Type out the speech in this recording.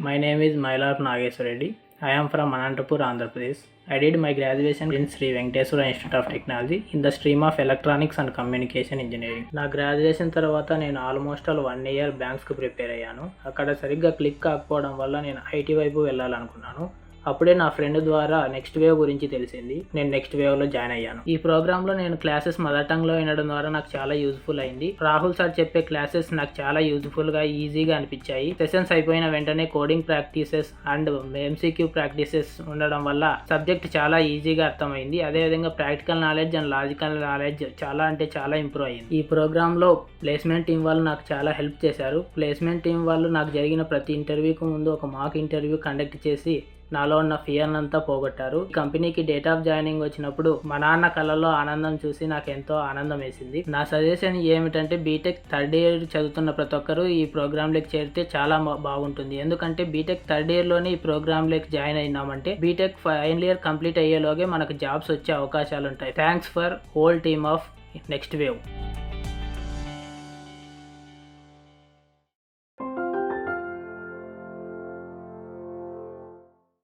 My name is Mailar Nageswar Reddy. I am from Anantapur, Andhra Pradesh. I did my graduation in Sri Venkateswara Institute of Technology in the stream of Electronics and Communication Engineering. నా graduation తర్వాత నేను almost 1 year బ్యాంక్స్కి prepare అయ్యాను. అక్కడ సరిగ్గా click కాకపోవడం వల్ల నేను IT వైపు వెళ్ళాలనుకున్నాను. అప్పుడే నా ఫ్రెండ్ ద్వారా నెక్స్ట్ వేవ్ గురించి తెలిసింది. నేను నెక్స్ట్ వేవ్లో జాయిన్ అయ్యాను. ఈ ప్రోగ్రాంలో నేను క్లాసెస్ మదర్ టంగ్లో వినడం ద్వారా నాకు చాలా యూజ్ఫుల్ అయింది. రాహుల్ సార్ చెప్పే క్లాసెస్ నాకు చాలా యూజ్ఫుల్గా ఈజీగా అనిపించాయి. సెషన్స్ అయిపోయిన వెంటనే coding practices and MCQ practices ఉండడం వల్ల సబ్జెక్ట్ చాలా ఈజీగా అర్థమైంది. అదేవిధంగా practical knowledge and logical knowledge చాలా ఇంప్రూవ్ అయ్యింది. ఈ ప్రోగ్రాంలో ప్లేస్మెంట్ టీం వాళ్ళు నాకు చాలా హెల్ప్ చేశారు. ప్లేస్మెంట్ టీం వాళ్ళు నాకు జరిగిన ప్రతి ఇంటర్వ్యూకి ముందు ఒక మాక్ ఇంటర్వ్యూ కండక్ట్ చేసి నాలో ఉన్న ఫియర్ అంతా పోగొట్టారు. కంపెనీకి డేట్ ఆఫ్ జాయినింగ్ వచ్చినప్పుడు మా నాన్న కళ్ళలో ఆనందం చూసి నాకు ఎంతో ఆనందం వేసింది. నా సజెషన్ ఏమిటంటే బీటెక్ థర్డ్ ఇయర్ చదువుతున్న ప్రతి ఒక్కరూ ఈ ప్రోగ్రాంలోకి చేరితే చాలా బాగుంటుంది. ఎందుకంటే బీటెక్ థర్డ్ ఇయర్లోనే ఈ ప్రోగ్రాంలోకి జాయిన్ అయినామంటే బీటెక్ ఫైనల్ ఇయర్ కంప్లీట్ అయ్యేలోగే మనకు జాబ్స్ వచ్చే అవకాశాలు ఉంటాయి. Thanks for whole team of next wave.